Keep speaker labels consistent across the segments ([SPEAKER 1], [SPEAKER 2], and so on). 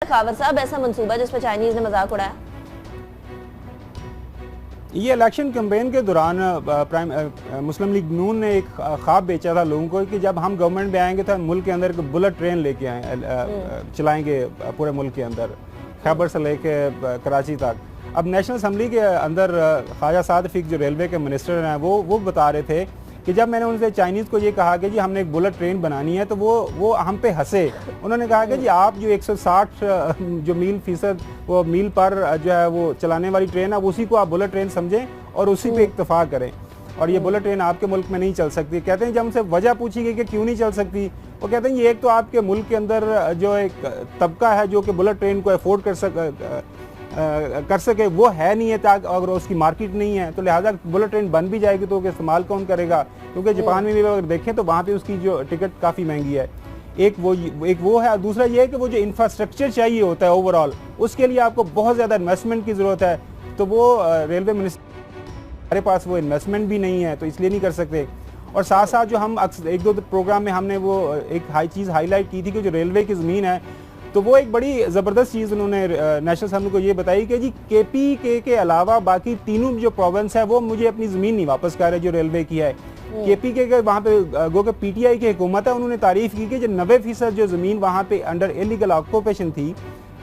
[SPEAKER 1] खावर साहब ऐसा मंसूबा जिस पर चाइनीज ने मजाक उड़ाया?
[SPEAKER 2] ये इलेक्शन कैंपेन के दौरान मुस्लिम लीग नून ने एक ख्वाब बेचा था लोगों को कि जब हम गवर्नमेंट में आएंगे तो मुल्क के अंदर एक बुलेट ट्रेन लेके आए चलाएंगे पूरे मुल्क के अंदर, खैबर से लेके कराची तक। अब नेशनल असम्बली के अंदर ख्वाजा साद रफीक जो रेलवे के मिनिस्टर हैं वो बता रहे थे कि जब मैंने उनसे चाइनीज़ को ये कहा कि जी हमने एक बुलेट ट्रेन बनानी है तो वो हम पे हंसे। उन्होंने कहा कि जी आप जो 160 जो मील फीसद वो मील पर जो है वो चलाने वाली ट्रेन है उसी को आप बुलेट ट्रेन समझें और उसी पे इत्तफा करें, और ये बुलेट ट्रेन आपके मुल्क में नहीं चल सकती। कहते हैं जब हमसे वजह पूछी गई कि क्यों नहीं चल सकती, वो कहते हैं ये एक तो आपके मुल्क के अंदर जो एक तबका है जो कि बुलेट ट्रेन को अफोर्ड कर सके वो है नहीं है, अगर उसकी मार्केट नहीं है तो लिहाजा बुलेट ट्रेन बन भी जाएगी तो इस्तेमाल कौन करेगा, क्योंकि जापान में भी अगर देखें तो वहाँ पे उसकी जो टिकट काफ़ी महंगी है। एक वो है, दूसरा ये है कि वो जो इंफ्रास्ट्रक्चर चाहिए होता है ओवरऑल उसके लिए आपको बहुत ज़्यादा इन्वेस्टमेंट की ज़रूरत है, तो वो रेलवे मिनिस्टर हमारे पास वो इन्वेस्टमेंट भी नहीं है तो इसलिए नहीं कर सकते। और साथ साथ जो हम एक दो प्रोग्राम में हमने वो एक चीज़ हाईलाइट की थी कि जो रेलवे की ज़मीन है तो वो एक बड़ी ज़बरदस्त चीज़ उन्होंने नेशनल असम्बली को ये बताई कि जी KPK के अलावा बाकी तीनों जो प्रोविंस है वो मुझे अपनी ज़मीन नहीं वापस कर रहे जो रेलवे की है। KPK के वहाँ पे गो के PTI की हुकूमत है, उन्होंने तारीफ़ की कि जो 90% जो ज़मीन वहाँ पे अंडर इलीगल ऑक्यूपेशन थी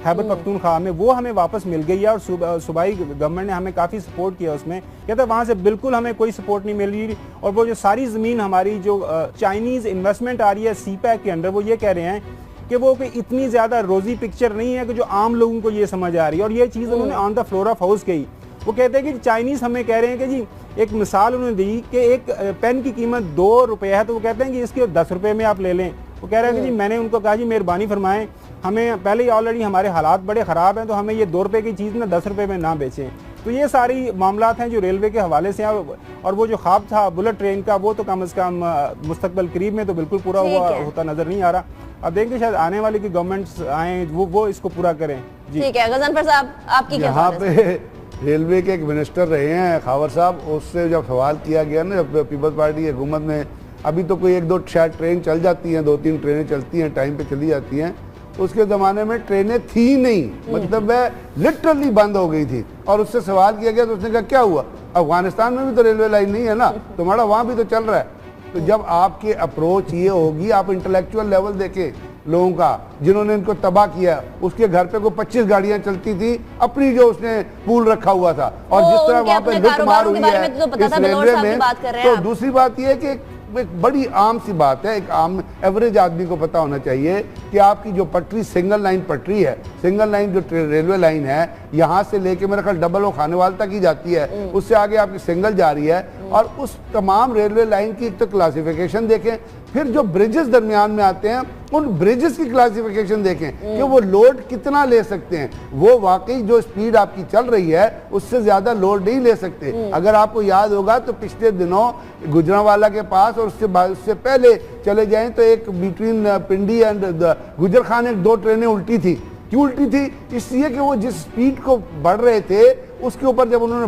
[SPEAKER 2] खैबर पख्तूनख्वा में वो हमें वापस मिल गई है, और सूबाई गवर्नमेंट ने हमें काफ़ी सपोर्ट किया उसमें। कहते हैं वहाँ से बिल्कुल हमें कोई सपोर्ट नहीं मिल रही, और वो जो सारी ज़मीन हमारी जो चाइनीज़ इन्वेस्टमेंट आ रही है CPEC के अंडर, वो ये कह रहे हैं कि वो कोई इतनी ज़्यादा रोज़ी पिक्चर नहीं है कि जो आम लोगों को ये समझ आ रही है। और ये चीज़ उन्होंने on the floor of house कही। वो कहते हैं कि चाइनीज़ हमें कह रहे हैं कि जी एक मिसाल उन्होंने दी कि एक पेन की कीमत 2 रुपये है तो वो कहते हैं कि इसके 10 रुपये में आप ले लें। वो कह रहे हैं कि जी मैंने उनको कहा जी मेहरबानी फरमाएं, हमें पहले ही ऑलरेडी हमारे हालात बड़े ख़राब हैं तो हमें ये 2 रुपये की चीज़ ना 10 रुपये में ना बेचें। तो ये सारी मामलात हैं जो रेलवे के हवाले से हैं, और वो जो ख्वाब था बुलेट ट्रेन का वो तो कम से कम मुस्तकबल करीब में तो बिल्कुल पूरा होता नज़र नहीं आ रहा। अब देखेंगे शायद आने वाली की गवर्नमेंट्स आए वो इसको पूरा करें। जी
[SPEAKER 1] ठीक है, गजनफर साहब आपकी क्या
[SPEAKER 3] यहाँ पे रेलवे के एक मिनिस्टर रहे हैं खावर साहब, उससे जब सवाल किया गया ना जब पीपल्स पार्टी की हुकूमत में, अभी तो कोई 1-2 शायद ट्रेन चल जाती हैं, 2-3 ट्रेनें चलती हैं, टाइम पे चली जाती हैं, उसके ज़माने में ट्रेनें थी नहीं, मतलब वह लिटरली बंद हो गई थी। और उससे सवाल किया गया तो उसने कहा क्या हुआ, अफगानिस्तान में भी तो रेलवे लाइन नहीं है ना, तुम्हारा वहाँ भी तो चल रहा है। तो जब आपकी अप्रोच ये होगी, आप इंटेलेक्चुअल लेवल देखें लोगों का जिन्होंने इनको तबाह किया, उसके घर पे कोई 25 गाड़ियां चलती थी अपनी जो उसने पूल रखा हुआ था, और जिस तरह वहाँ पे लूट मार हुई है इस रेलवे में। तो दूसरी बात यह है कि एक बड़ी आम सी बात है, एक आम एवरेज आदमी को पता होना चाहिए कि आपकी जो पटरी सिंगल लाइन पटरी है, सिंगल लाइन जो रेलवे लाइन है यहाँ से लेके मेरा ख्याल डबल ओ खानेवाल तक ही जाती है, उससे आगे आपकी सिंगल जा रही है। और उस तमाम रेलवे लाइन की एक तो क्लासिफिकेशन देखें, फिर जो ब्रिजेस दरमियान में आते हैं उन ब्रिजेस की क्लासिफिकेशन देखें कि वो लोड कितना ले सकते हैं, वो वाकई जो स्पीड आपकी चल रही है उससे ज्यादा लोड नहीं ले सकते। अगर आपको याद होगा तो पिछले दिनों गुजरांवाला के पास और उससे पहले चले जाएं तो एक बिटवीन पिंडी एंड गुजर खान एक 2 ट्रेनें उल्टी थी। क्यों उल्टी थी? इसलिए कि वो जिस स्पीड को बढ़ रहे थे उसके ऊपर जब उन्होंने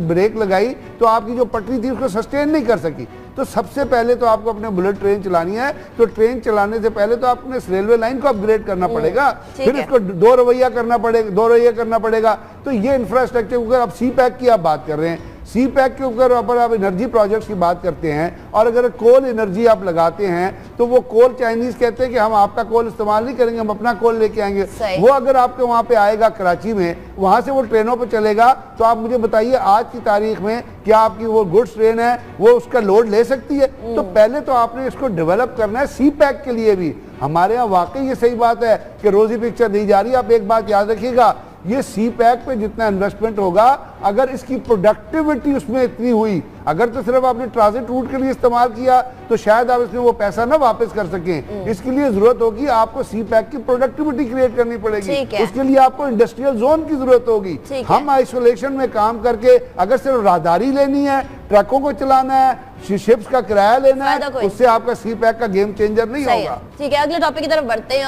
[SPEAKER 3] ब्रेक लगाई तो आपकी जो पटरी थी उसको सस्टेन नहीं कर सकी। तो सबसे पहले तो आपको अपने बुलेट ट्रेन चलानी है, तो ट्रेन चलाने से पहले तो आपने इस रेलवे लाइन को अपग्रेड करना पड़ेगा, फिर इसको 2 रवैया करना पड़ेगा। तो ये इंफ्रास्ट्रक्चर, अगर आप CPEC की आप बात कर रहे हैं, CPEC के ऊपर आप एनर्जी प्रोजेक्ट्स की बात करते हैं, और अगर कोल एनर्जी आप लगाते हैं तो वो कोल चाइनीज कहते हैं कि हम आपका कोल इस्तेमाल नहीं करेंगे, हम अपना कोल लेके आएंगे। वो अगर आपके वहाँ पे आएगा कराची में, वहाँ से वो ट्रेनों पे चलेगा, तो आप मुझे बताइए आज की तारीख में क्या आपकी वो गुड्स ट्रेन है वो उसका लोड ले सकती है? तो पहले तो आपने इसको डेवलप करना है CPEC के लिए भी। हमारे यहाँ वाकई ये सही बात है कि रोजी पिक्चर दी जा रही है। आप एक बात याद रखिएगा, ये CPEC पे जितना इन्वेस्टमेंट होगा, अगर इसकी प्रोडक्टिविटी उसमें इतनी हुई, अगर तो सिर्फ आपने ट्रांजिट रूट के लिए इस्तेमाल किया तो शायद आप इसमें वो पैसा ना वापस कर सकें। इसके लिए जरूरत होगी आपको CPEC की प्रोडक्टिविटी क्रिएट करनी पड़ेगी, उसके लिए आपको इंडस्ट्रियल जोन की जरूरत होगी। हम आइसोलेशन में काम करके अगर सिर्फ राहदारी लेनी है, ट्रकों को चलाना है, शिप्स का किराया लेना है, उससे आपका CPEC का गेम चेंजर नहीं होगा।
[SPEAKER 1] ठीक है, अगले टॉपिक की तरफ बढ़ते हैं।